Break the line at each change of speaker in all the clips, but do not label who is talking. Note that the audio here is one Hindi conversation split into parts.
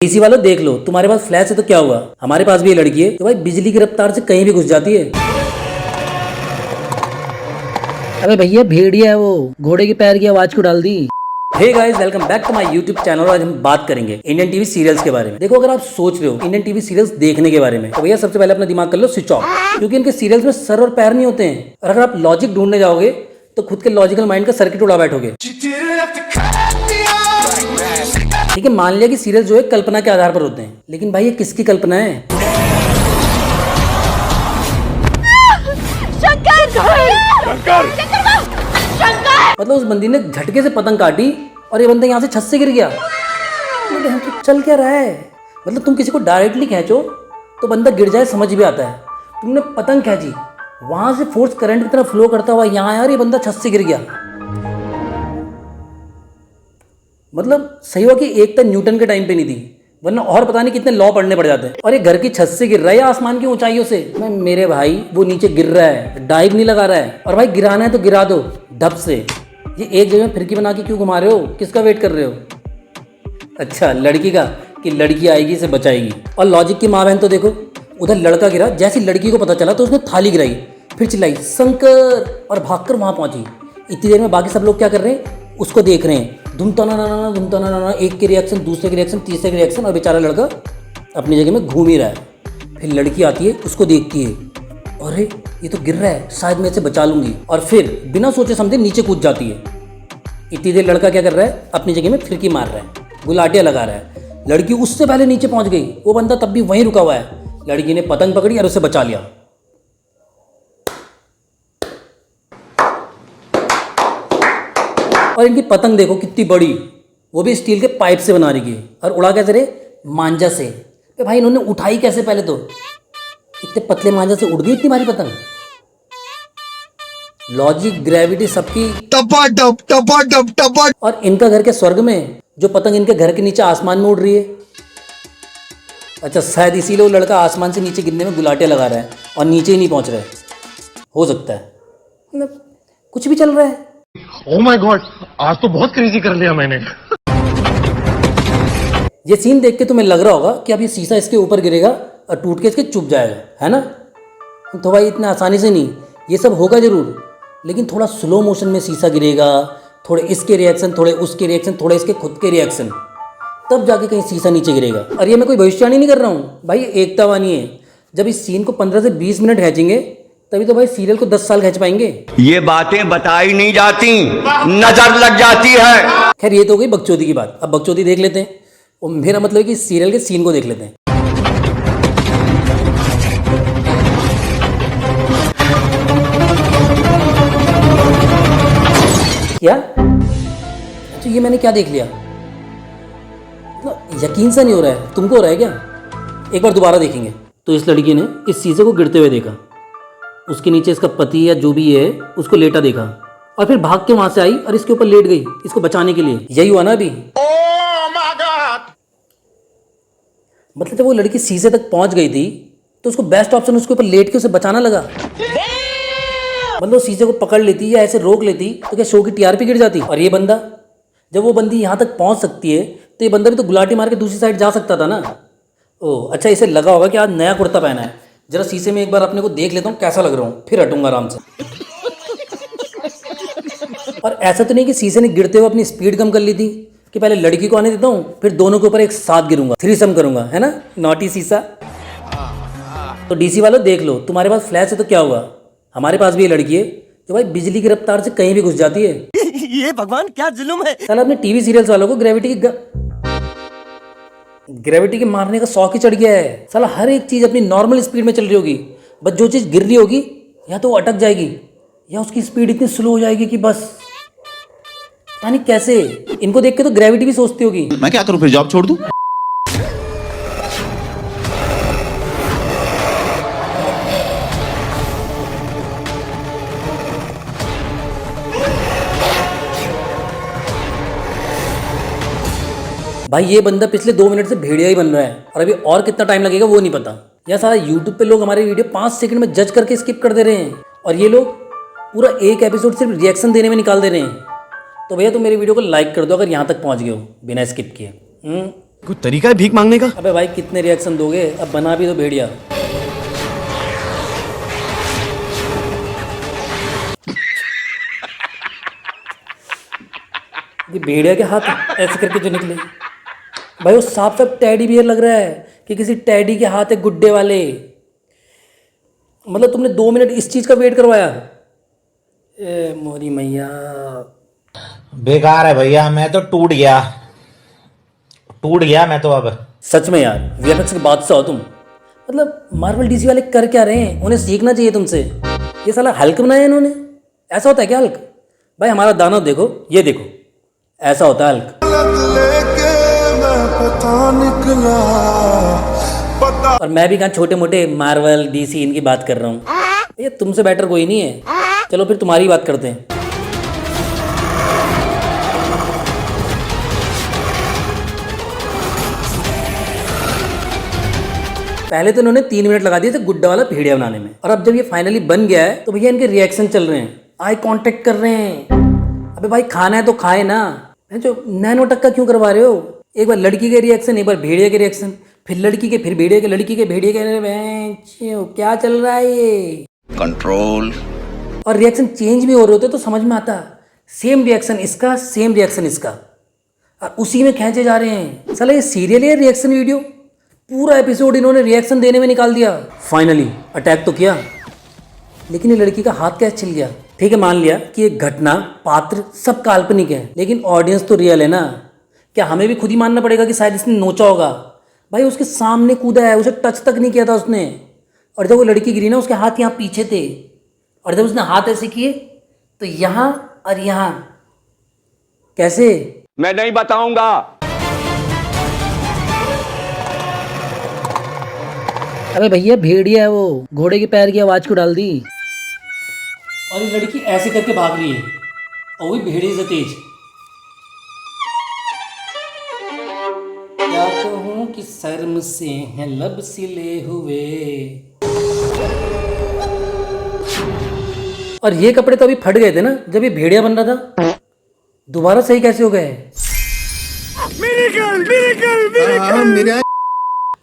डीसी वालों देख लो, तुम्हारे पास फ्लैश है तो क्या हुआ, हमारे पास भी ये लड़की है तो भाई बिजली की रफ्तार से कहीं भी घुस जाती है। अबे भैया भेड़िया है वो, घोड़े के पैर की आवाज को डाल दी। Hey guys, welcome back to my YouTube channel. आज हम बात करेंगे इंडियन टीवी सीरियल्स के बारे में। देखो, अगर आप सोच रहे हो इंडियन टीवी सीरियल्स देखने के बारे में तो भैया सबसे पहले अपना दिमाग कर लो स्विच ऑफ, क्योंकि इनके सीरियल्स में सर और पैर नहीं होते हैं। और अगर आप लॉजिक ढूंढने जाओगे तो खुद के लॉजिकल माइंड का सर्किट उड़ा बैठोगे। ठीक है, मान लिया कि सीरियल जो है कल्पना के आधार पर होते हैं, लेकिन भाई ये किसकी कल्पना है? मतलब उस बंदी ने झटके से पतंग काटी और ये बंदा यहाँ से छत से गिर गया। तो चल क्या रहा है? मतलब तुम किसी को डायरेक्टली खींचो तो बंदा गिर जाए समझ भी आता है, तुमने पतंग खींची, वहां से फोर्स करंट की तरह फ्लो करता हुआ यहाँ यार ये बंदा छत से गिर गया। मतलब सही हुआ कि एक तो न्यूटन के टाइम पे नहीं थी, वरना और पता नहीं कितने लॉ पढ़ने पड़ जाते हैं। और ये घर की छत से गिर रहा है आसमान की ऊंचाइयों से। मैं मेरे भाई वो नीचे गिर रहा है, डाइव नहीं लगा रहा है। और भाई गिराना है तो गिरा दो ढप से। ये एक जगह फिरकी बना के क्यों घुमा रहे हो? किसका वेट कर रहे हो? अच्छा, लड़की का, कि लड़की आएगी इसे बचाएगी। और लॉजिक की माँ बहन तो देखो, उधर लड़का गिरा, जैसी लड़की को पता चला तो उसने थाली गिराई, फिर चिल्लाई शंकर और भागकर वहां पहुंची। इतनी देर में बाकी सब लोग क्या कर रहे हैं? उसको देख रहे हैं, धुमता ना, एक के रिएक्शन, दूसरे के रिएक्शन, तीसरे के रिएक्शन, और बेचारा लड़का अपनी जगह में घूम ही रहा है। फिर लड़की आती है, उसको देखती है, अरे ये तो गिर रहा है, शायद मैं इसे बचा लूंगी, और फिर बिना सोचे समझे नीचे कूद जाती है। इतनी देर लड़का क्या कर रहा है? अपनी जगह में फिरकी मार रहा है, गुलाटियाँ लगा रहा है। लड़की उससे पहले नीचे पहुंच गई, वो बंदा तब भी वहीं रुका हुआ है। लड़की ने पतंग पकड़ी और उसे बचा लिया। और इनकी पतंग देखो कितनी बड़ी, वो भी स्टील के पाइप से बना रही है। और उड़ा कैसे रे? मांझा से। तो भाई इन्होंने उठाई कैसे? पहले तो इतने पतले मांझा से उड़ गई इतनी भारी पतंग। लॉजिक, ग्रेविटी सबकी टपा। और इनका घर के स्वर्ग में, जो पतंग इनके घर के नीचे आसमान में उड़ रही है। अच्छा, शायद इसीलिए वो लड़का आसमान से नीचे गिरने में गुलाटियाँ लगा रहा है और नीचे ही नहीं पहुंच रहा है। हो सकता है, मतलब कुछ भी चल रहा है।
ओह माय गॉड, आज तो बहुत क्रेजी कर लिया मैंने।
ये सीन देख के तुम्हें लग रहा होगा कि अब ये शीशा इसके ऊपर गिरेगा और टूट के इसके चुप जाएगा, है ना? तो भाई इतने आसानी से नहीं, ये सब होगा जरूर, लेकिन थोड़ा स्लो मोशन में शीशा गिरेगा, थोड़े इसके रिएक्शन, थोड़े उसके रिएक्शन, थोड़े इसके खुद के रिएक्शन, तब जाके कहीं शीशा नीचे गिरेगा। और ये मैं कोई भविष्यवाणी नहीं कर रहा हूँ भाई, ये एकता वाणी है। जब इस सीन को 15 से 20 मिनट खींचेंगे तभी तो भाई सीरियल को 10 साल खींच पाएंगे।
ये बातें बताई नहीं जाती, नजर लग जाती है।
खैर, ये तो हो गई बकचोदी की बात। अब बकचोदी देख लेते हैं, और मेरा मतलब है कि सीरियल के सीन को देख लेते हैं। क्या? अच्छा, ये मैंने क्या देख लिया? मतलब यकीन सा नहीं हो रहा है। तुमको हो रहा है क्या? एक बार दोबारा देखेंगे। तो इस लड़की ने इस शीशे को गिरते हुए देखा, उसके नीचे इसका पति या जो भी है उसको लेटा देखा, और फिर भाग के वहां से आई और इसके ऊपर लेट गई इसको बचाने के लिए। यही हुआ ना अभी? मतलब जब वो लड़की शीशे तक पहुंच गई थी तो उसको बेस्ट ऑप्शन उसके ऊपर लेट के उसे बचाना लगा। मतलब शीशे को पकड़ लेती या ऐसे रोक लेती तो क्या शो की टीआरपी गिर जाती? और ये बंदा, जब वो बंदी यहाँ तक पहुंच सकती है तो ये बंदा भी तो गुलाटी मार के दूसरी साइड जा सकता था ना। ओह अच्छा, इसे लगा होगा कि आज नया कुर्ता पहना है, जरा शीशे में एक बार अपने को देख लेता हूँ कैसा लग रहा हूँ, फिर हटूंगा आराम से। और ऐसा तो नहीं कि शीशे ने गिरते हुए अपनी स्पीड कम कर ली थी कि पहले लड़की को आने देता हूँ फिर दोनों के ऊपर एक साथ गिरूंगा, थ्रीसम करूंगा, है ना? नॉटी शीशा। तो डीसी वालों देख लो, तुम्हारे पास फ्लैश है तो क्या हुआ, हमारे पास भी ये लड़की है जो भाई बिजली की रफ्तार से कहीं भी घुस जाती है।
ये भगवान क्या जुल्म है।
साला अपने टीवी सीरियल्स वालों को ग्रेविटी के मारने का शौक ही चढ़ गया है। साला हर एक चीज अपनी नॉर्मल स्पीड में चल रही होगी, बस जो चीज गिर रही होगी या तो वो अटक जाएगी या उसकी स्पीड इतनी स्लो हो जाएगी कि बस पता नहीं कैसे। इनको देख के तो ग्रेविटी भी सोचती होगी
मैं क्या करूं, फिर जॉब छोड़ दूं?
भाई ये बंदा पिछले 2 मिनट से भेड़िया ही बन रहा है, और अभी और कितना टाइम लगेगा वो नहीं पता। यार सारा यूट्यूब पे लोग हमारे वीडियो 5 सेकंड में जज करके स्किप कर दे रहे हैं, और ये लोग पूरा एक एपिसोड सिर्फ रिएक्शन देने में निकाल दे रहे हैं। तो भैया तुम मेरे वीडियो को लाइक कर दो अगर यहाँ तक पहुँच गए हो बिना स्किप किए।
कोई तरीका है भीख मांगने का?
अबे भाई कितने रिएक्शन दोगे, अब बना भी दो भेड़िया। ये भेड़िया के हाथ ऐसे करके जो निकले भाई, वो साफ साफ टेडी बियर लग रहा है कि किसी टेडी के हाथ है गुड्डे वाले। मतलब तुमने 2 मिनट इस चीज का वेट करवाया? ए मोरी मैया,
बेकार है भैया, मैं तो टूट गया मैं तो अब।
सच में यार वीएफएक्स के बादशाह हो तुम। मतलब मार्वल डीसी वाले कर क्या रहे हैं, उन्हें सीखना चाहिए तुमसे। ये साला हल्क बनाया इन्होंने, ऐसा होता है क्या हल्क? भाई हमारा दानव देखो, ये देखो, ऐसा होता है हल्क। और मैं भी कहाँ छोटे मोटे मार्वल डीसी इनकी बात कर रहा हूँ। ये तुमसे बेटर कोई नहीं है। चलो फिर तुम्हारी बात करते हैं। पहले तो इन्होंने 3 मिनट लगा दिए थे गुड्डा वाला भेड़िया बनाने में, और अब जब ये फाइनली बन गया है तो भैया इनके रिएक्शन चल रहे हैं, आई कांटेक्ट कर रहे हैं। अबे भाई खाना है तो खाए ना, जो नैनो टक्का क्यों करवा रहे हो? एक बार लड़की के रिएक्शन, एक बार भेड़िया के रिएक्शन, फिर लड़की के, फिर भेड़िया के, लड़की के, भेड़िया के। क्या चल रहा है ये?
कंट्रोल।
और रिएक्शन चेंज भी हो रहे होते तो समझ में आता। सेम रिएक्शन इसका, सेम रिएक्शन इसका, और उसी में खींचे जा रहे हैं। साला ये सीरियल है रिएक्शन वीडियो? पूरा एपिसोड इन्होंने रिएक्शन देने में निकाल दिया। फाइनली अटैक तो किया, लेकिन ये लड़की का हाथ कैसे छिल गया? ठीक है, मान लिया कि ये घटना, पात्र सब काल्पनिक है, लेकिन ऑडियंस तो रियल है ना। क्या हमें भी खुद ही मानना पड़ेगा कि शायद इसने नोचा होगा? भाई उसके सामने कूदा है, उसे टच तक नहीं किया था उसने। और जब वो लड़की गिरी ना, उसके हाथ यहाँ पीछे थे, और जब उसने हाथ ऐसे किए तो यहाँ और यहाँ। कैसे?
मैं नहीं बताऊंगा।
अबे भैया भेड़िया है वो, घोड़े के पैर की आवाज को डाल दी। और ये लड़की ऐसे करके भाग रही है, और वही भेड़िए से तेज। क्या कहूँ कि शर्म से हैं लब सिले हुए। और ये कपड़े तो अभी फट गए थे ना जब ये भेड़िया बन रहा था, दोबारा सही कैसे हो गए?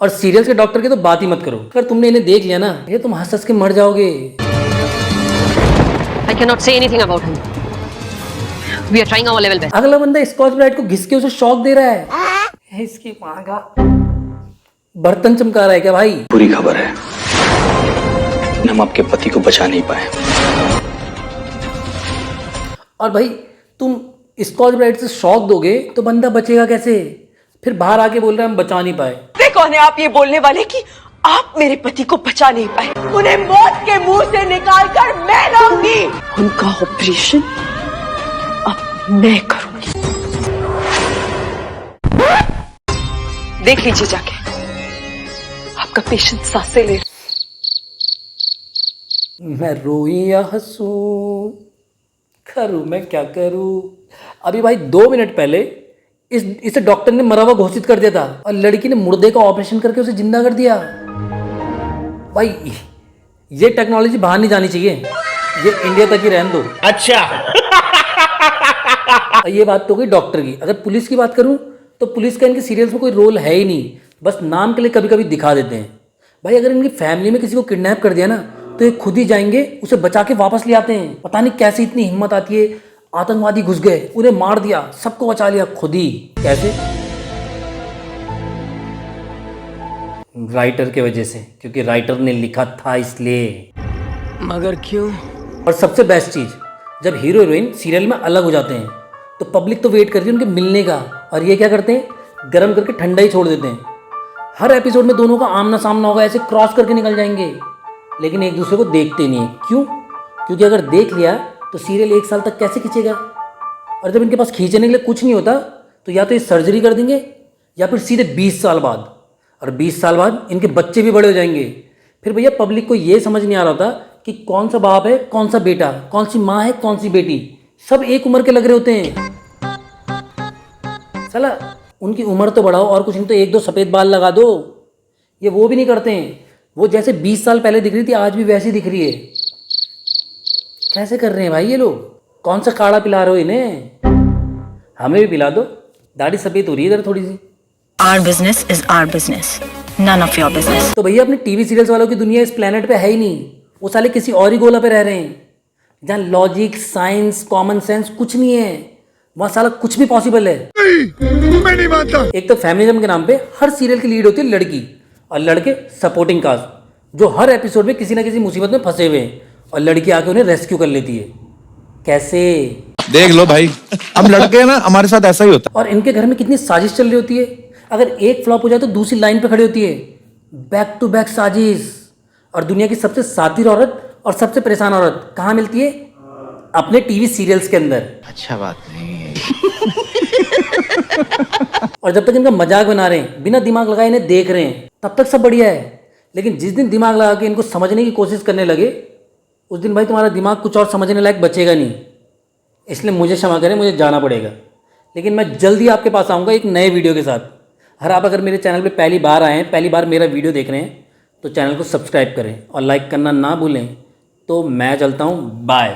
और सीरियल के डॉक्टर की तो बात ही मत करो। अगर तुमने इन्हें देख लिया ना, ये तुम हंस हंस के मर जाओगे।
I cannot say anything about him. We are trying our level best.
अगला बंदा स्कॉच ब्राइट को घिस के उसे शॉक दे रहा है। इसकी माँ का बर्तन चमका रहा है क्या भाई?
बुरी खबर है, हम आपके पति को बचा नहीं पाए।
और भाई तुम स्कॉच ब्राइट से शॉक दोगे तो बंदा बचेगा कैसे? फिर बाहर आके बोल रहा है हम बचा नहीं पाए।
कौन है आप ये बोलने वाले कि आप मेरे पति को बचा नहीं पाए? उन्हें मौत के मुंह से निकाल कर मैं लाऊंगी। उनका ऑपरेशन अब मैं करूंगी। देख लीजिए जाके, आपका पेशेंट सांसें ले।
मैं रोई या हंसूं, करूं मैं क्या करूं? अभी भाई 2 मिनट पहले इसे डॉक्टर ने मरा हुआ घोषित कर दिया था, और लड़की ने मुर्दे का ऑपरेशन करके उसे जिंदा कर दिया। भाई ये टेक्नोलॉजी बाहर नहीं जानी चाहिए, ये इंडिया तक ही रहने दो।
अच्छा।
ये बात तो गई डॉक्टर की। अगर पुलिस की बात करूं तो पुलिस का इनके सीरियल्स में कोई रोल है ही नहीं, बस नाम के लिए कभी कभी दिखा देते हैं। भाई अगर इनकी फैमिली में किसी को किडनैप कर दिया ना, तो ये खुद ही जाएंगे उसे बचा के वापस ले आते हैं। पता नहीं कैसे इतनी हिम्मत आती है। आतंकवादी घुस गए, उन्हें मार दिया, सबको बचा लिया खुद ही। कैसे? राइटर के वजह से, क्योंकि राइटर ने लिखा था इसलिए।
मगर क्यों?
और सबसे बेस्ट चीज, जब हीरो हीरोइन सीरियल में अलग हो जाते हैं तो पब्लिक तो वेट करती है उनके मिलने का, और ये क्या करते हैं, गर्म करके ठंडा ही छोड़ देते हैं। हर एपिसोड में दोनों का आमना सामना होगा, ऐसे क्रॉस करके निकल जाएंगे, लेकिन एक दूसरे को देखते नहीं है। क्यों? क्योंकि अगर देख लिया तो सीरियल 1 साल तक कैसे खींचेगा? और जब इनके पास खींचने के लिए कुछ नहीं होता तो या तो ये सर्जरी कर देंगे, या फिर सीधे 20 साल बाद, और 20 साल बाद इनके बच्चे भी बड़े हो जाएंगे। फिर भैया पब्लिक को ये समझ नहीं आ रहा था कि कौन सा बाप है, कौन सा बेटा, कौन सी माँ है, कौन सी बेटी। सब एक उम्र के लग रहे होते हैं। साला उनकी उम्र तो बढ़ाओ, और कुछ नहीं तो 1-2 सफ़ेद बाल लगा दो। ये वो भी नहीं करते हैं। वो जैसे 20 साल पहले दिख रही थी आज भी वैसी दिख रही है। कैसे कर रहे हैं भाई ये लोग? कौन सा काढ़ा पिला रहे हो इन्हें? हमें भी पिला दो, दाढ़ी सफ़ेद हो रही है इधर थोड़ी सी।
Our business is our business. None of your business.
तो भैया अपने टीवी सीरियल्स वालों की दुनिया इस प्लेनेट पे है ही नहीं, वो साले किसी और ही गोला पे रह रहे हैं जहाँ लॉजिक, साइंस, कॉमन सेंस कुछ नहीं है। वहाँ साला कुछ भी पॉसिबल है। मैं नहीं मानता। एक तो फैमिलिज्म के नाम पे हर सीरियल की लीड होती है लड़की और लड़के सपोर्टिंग कास्ट जो हर एपिसोड में किसी ना किसी मुसीबत में फंसे हुए हैं और लड़की आके उन्हें रेस्क्यू कर लेती है। कैसे?
देख लो भाई, हम लड़के हैं ना, हमारे साथ ऐसा ही होता
और इनके घर में कितनी साजिश चल रही होती है। अगर एक फ्लॉप हो जाए तो दूसरी लाइन पे खड़ी होती है, बैक टू बैक साजिश। और दुनिया की सबसे सातिर औरत और सबसे परेशान औरत कहाँ मिलती है? अपने टीवी सीरियल्स के अंदर।
अच्छा बात नहीं है।
और जब तक इनका मजाक बना रहे हैं, बिना दिमाग लगाए इन्हें देख रहे हैं, तब तक सब बढ़िया है। लेकिन जिस दिन दिमाग लगा के इनको समझने की कोशिश करने लगे, उस दिन भाई तुम्हारा दिमाग कुछ और समझने लायक बचेगा नहीं। इसलिए मुझे क्षमा करें, मुझे जाना पड़ेगा। लेकिन मैं जल्दी आपके पास आऊँगा एक नए वीडियो के साथ। आप अगर मेरे चैनल पे पहली बार आए हैं, पहली बार मेरा वीडियो देख रहे हैं, तो चैनल को सब्सक्राइब करें और लाइक करना ना भूलें। तो मैं चलता हूँ, बाय।